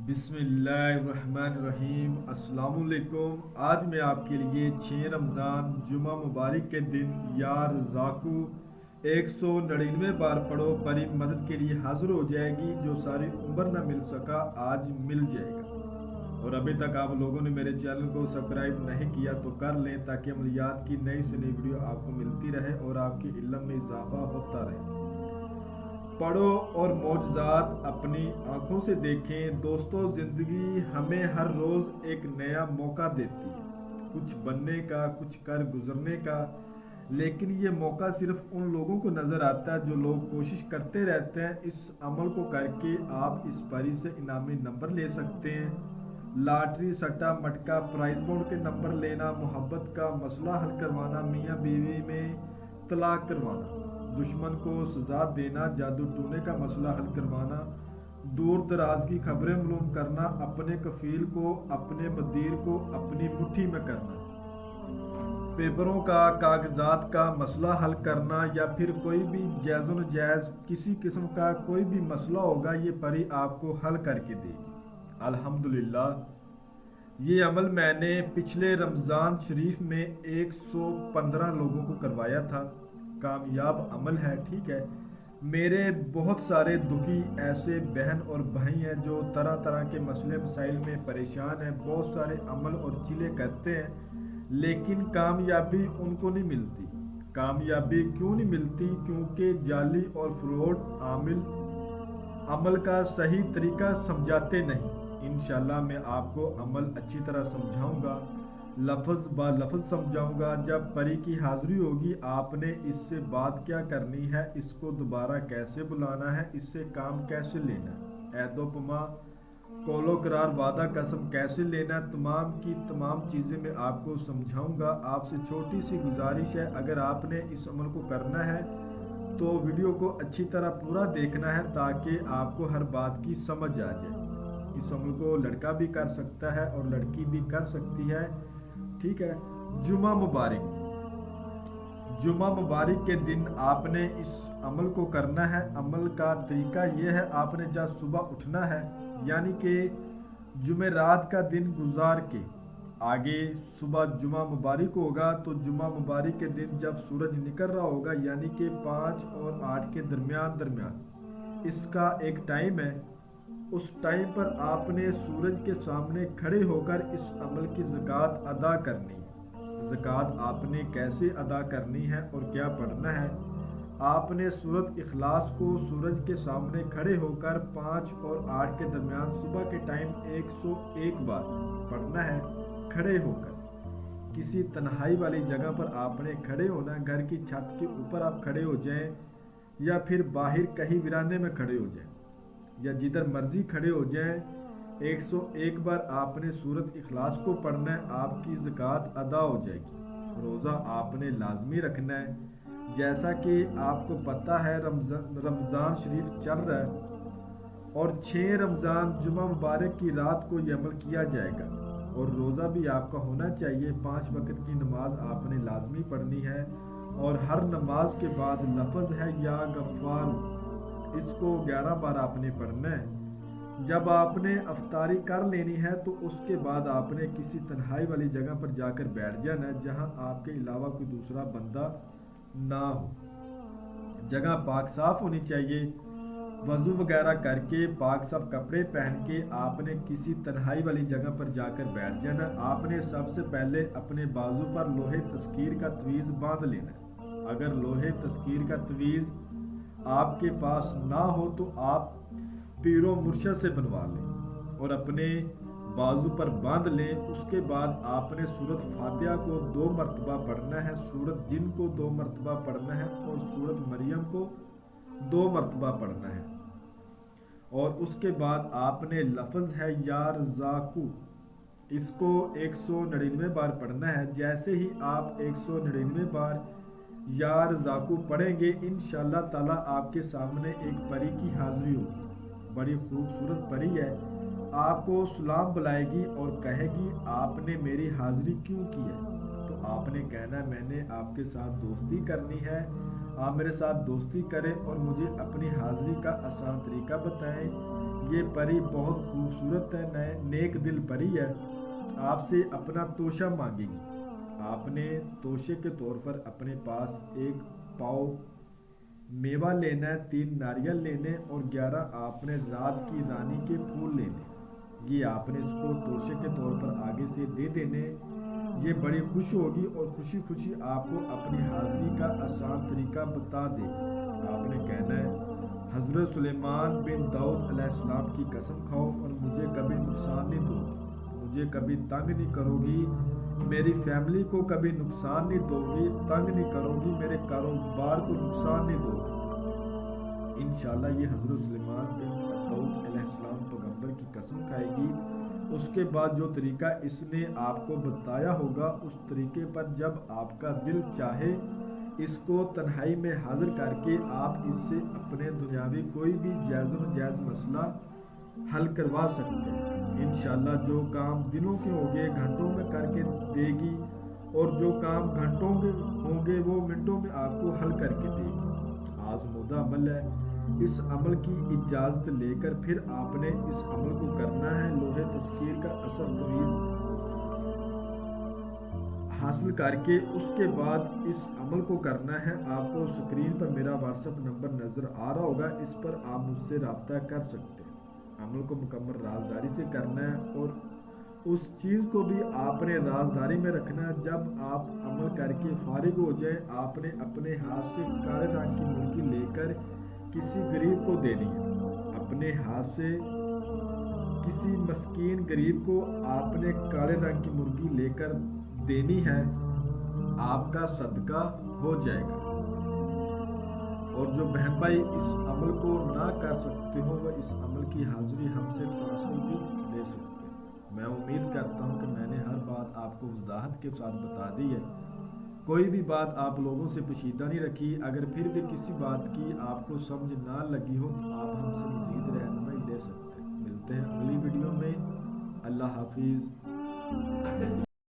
بسم اللہ الرحمن الرحیم۔ السلام علیکم۔ آج میں آپ کے لیے 6 رمضان جمعہ مبارک کے دن یا رزاقو 199 بار پڑھو، پری مدد کے لیے حاضر ہو جائے گی۔ جو ساری عمر نہ مل سکا آج مل جائے گا۔ اور ابھی تک آپ لوگوں نے میرے چینل کو سبسکرائب نہیں کیا تو کر لیں، تاکہ عملیات کی نئی سے نئی ویڈیو آپ کو ملتی رہے اور آپ کے علم میں اضافہ ہوتا رہے۔ پڑھو اور معجزات اپنی آنکھوں سے دیکھیں۔ دوستو، زندگی ہمیں ہر روز ایک نیا موقع دیتی ہے، کچھ بننے کا، کچھ کر گزرنے کا۔ لیکن یہ موقع صرف ان لوگوں کو نظر آتا ہے جو لوگ کوشش کرتے رہتے ہیں۔ اس عمل کو کر کے آپ اس پری سے انعامی نمبر لے سکتے ہیں۔ لاٹری، سٹا مٹکا، پرائز بونڈ کے نمبر لینا، محبت کا مسئلہ حل کروانا، میاں بیوی میں طلاق کروانا، دشمن کو سزا دینا، جادو ٹونے کا مسئلہ حل کروانا، دور دراز کی خبریں معلوم کرنا، اپنے کفیل کو، اپنے مدیر کو اپنی مٹھی میں کرنا، پیپروں کا، کاغذات کا مسئلہ حل کرنا، یا پھر کوئی بھی جائز و ناجائز کسی قسم کا کوئی بھی مسئلہ ہوگا، یہ پری آپ کو حل کر کے دے گی۔ الحمدللہ، یہ عمل میں نے پچھلے رمضان شریف میں 115 لوگوں کو کروایا تھا۔ کامیاب عمل ہے، ٹھیک ہے۔ میرے بہت سارے دکھی ایسے بہن اور بھائی ہیں جو طرح طرح کے مسئلے مسائل میں پریشان ہیں، بہت سارے عمل اور چیلے کرتے ہیں، لیکن کامیابی ان کو نہیں ملتی۔ کامیابی کیوں نہیں ملتی؟ کیونکہ جعلی اور فراڈ عمل کا صحیح طریقہ سمجھاتے نہیں۔ انشاءاللہ میں آپ کو عمل اچھی طرح سمجھاؤں گا، لفظ با لفظ سمجھاؤں گا۔ جب پری کی حاضری ہوگی، آپ نے اس سے بات کیا کرنی ہے، اس کو دوبارہ کیسے بلانا ہے، اس سے کام کیسے لینا ہے، عہد و پما، قول و قرار، وعدہ قسم کیسے لینا ہے، تمام کی تمام چیزیں میں آپ کو سمجھاؤں گا۔ آپ سے چھوٹی سی گزارش ہے، اگر آپ نے اس عمل کو کرنا ہے تو ویڈیو کو اچھی طرح پورا دیکھنا ہے، تاکہ آپ کو ہر بات کی سمجھ آ جائے۔ اس عمل کو لڑکا بھی کر سکتا ہے اور لڑکی بھی کر سکتی ہے، ٹھیک ہے۔ جمعہ مبارک، جمعہ مبارک کے دن آپ نے اس عمل کو کرنا ہے۔ عمل کا طریقہ یہ ہے، آپ نے جب صبح اٹھنا ہے، یعنی کہ جمعرات کا دن گزار کے آگے صبح جمعہ مبارک ہوگا، تو جمعہ مبارک کے دن جب سورج نکل رہا ہوگا، یعنی کہ 5 اور 8 کے درمیان اس کا ایک ٹائم ہے، اس ٹائم پر آپ نے سورج کے سامنے کھڑے ہو کر اس عمل کی زکوٰۃ ادا کرنی ہے۔ زکوٰۃ آپ نے کیسے ادا کرنی ہے اور کیا پڑھنا ہے؟ آپ نے سورۃ اخلاص کو سورج کے سامنے کھڑے ہو کر 5 اور 8 کے درمیان صبح کے ٹائم 101 بار پڑھنا ہے، کھڑے ہو کر۔ کسی تنہائی والی جگہ پر آپ نے کھڑے ہونا ہے، گھر کی چھت کے اوپر آپ کھڑے ہو جائیں، یا پھر باہر کہیں ویرانے میں کھڑے ہو جائیں، یا جدھر مرضی کھڑے ہو جائیں۔ 101 بار آپ نے سورۃ اخلاص کو پڑھنا ہے، آپ کی زکوٰۃ ادا ہو جائے گی۔ روزہ آپ نے لازمی رکھنا ہے، جیسا کہ آپ کو پتہ ہے رمضان شریف چل رہا ہے، اور 6 رمضان جمعہ مبارک کی رات کو یہ عمل کیا جائے گا۔ اور روزہ بھی آپ کا ہونا چاہیے، 5 وقت کی نماز آپ نے لازمی پڑھنی ہے، اور ہر نماز کے بعد لفظ ہے یا غفار، اس کو 11 بار آپ نے پڑھنا ہے۔ جب آپ نے افطاری کر لینی ہے تو اس کے بعد آپ نے کسی تنہائی والی جگہ پر جا کر بیٹھ جانا ہے، جہاں آپ کے علاوہ کوئی دوسرا بندہ نہ ہو۔ جگہ پاک صاف ہونی چاہیے۔ وضو وغیرہ کر کے پاک صاف کپڑے پہن کے آپ نے کسی تنہائی والی جگہ پر جا کر بیٹھ جانا۔ آپ نے سب سے پہلے اپنے بازو پر لوہے تذکیر کا تعویذ باندھ لینا ہے۔ اگر لوہے تذکیر کا تعویذ آپ کے پاس نہ ہو تو آپ پیر و مرشد سے بنوا لیں اور اپنے بازو پر باندھ لیں۔ اس کے بعد آپ نے سورۃ فاتحہ کو 2 مرتبہ پڑھنا ہے، سورۃ جن کو 2 مرتبہ پڑھنا ہے، اور سورۃ مریم کو 2 مرتبہ پڑھنا ہے۔ اور اس کے بعد آپ نے لفظ ہے یا رزاقو، اس کو 199 بار پڑھنا ہے۔ جیسے ہی آپ 199 بار یا رزاقو پڑھیں گے، انشاءاللہ تعالیٰ آپ کے سامنے ایک پری کی حاضری ہوگی، بڑی خوبصورت پری ہے۔ آپ کو سلام بلائے گی اور کہے گی آپ نے میری حاضری کیوں کی ہے؟ تو آپ نے کہنا ہے میں نے آپ کے ساتھ دوستی کرنی ہے، آپ میرے ساتھ دوستی کریں اور مجھے اپنی حاضری کا آسان طریقہ بتائیں۔ یہ پری بہت خوبصورت ہے، نیک دل پری ہے، آپ سے اپنا توشہ مانگے گی۔ آپ نے توشے کے طور پر اپنے پاس ایک پاؤ میوہ لینا ہے، 3 ناریل لینے اور 11 آپ نے رات کی رانی کے پھول لینے، یہ آپ نے اس کو توشے کے طور پر آگے سے دے دینے۔ یہ بڑی خوش ہوگی اور خوشی خوشی آپ کو اپنی حاضری کا آسان طریقہ بتا دے گی۔ آپ نے کہنا ہے حضرت سلیمان بن داؤد علیہ السلام کی قسم کھاؤ اور مجھے کبھی نقصان نہیں دو گی، مجھے کبھی تنگ نہیں کرو گی، میری فیملی کو کبھی نقصان نہیں دو گی، تنگ نہیں کرو گی، میرے کاروبار کو نقصان نہیں دو گی۔ انشاءاللہ یہ حضرت سلیمان بن داؤد علیہ السلام پیغمبر کی قسم کھائے گی۔ اس کے بعد جو طریقہ اس نے آپ کو بتایا ہوگا، اس طریقے پر جب آپ کا دل چاہے اس کو تنہائی میں حاضر کر کے آپ اس سے اپنے دنیاوی کوئی بھی جائز و ناجائز مسئلہ حل کروا سکتے ہیں۔ انشاءاللہ جو کام دنوں کے ہوں گے گھنٹوں میں کر کے دے گی، اور جو کام گھنٹوں کے ہوں گے وہ منٹوں میں آپ کو حل کر کے دے گی۔ آزمودہ عمل ہے، اس عمل کی اجازت لے کر پھر آپ نے اس عمل کو کرنا ہے۔ لوح تذکیر کا اثر تمیز حاصل کر کے اس کے بعد اس عمل کو کرنا ہے۔ آپ کو سکرین پر میرا واٹس ایپ نمبر نظر آ رہا ہوگا، اس پر آپ مجھ سے رابطہ کر سکتے ہیں۔ عمل کو مکمل رازداری سے کرنا ہے اور اس چیز کو بھی آپ نے رازداری میں رکھنا ہے۔ جب آپ عمل کر کے فارغ ہو جائیں، آپ نے اپنے ہاتھ سے کالے رنگ کی مرغی لے کر کسی غریب کو دینی ہے۔ اپنے ہاتھ سے کسی مسکین غریب کو آپ نے کالے رنگ کی مرغی لے کر دینی ہے، آپ کا صدقہ ہو جائے گا۔ اور جو بہن بھائی اس عمل کو نہ کر سکتے ہو وہ اس عمل کی حاضری ہم سے تواصل بھی لے سکتے ہیں۔ میں امید کرتا ہوں کہ میں نے ہر بات آپ کو وضاحت کے ساتھ بتا دی ہے، کوئی بھی بات آپ لوگوں سے پوشیدہ نہیں رکھی۔ اگر پھر بھی کسی بات کی آپ کو سمجھ نہ لگی ہو تو آپ ہم سے مزید رہنمائی لے سکتے ہیں۔ ملتے ہیں اگلی ویڈیو میں، اللہ حافظ۔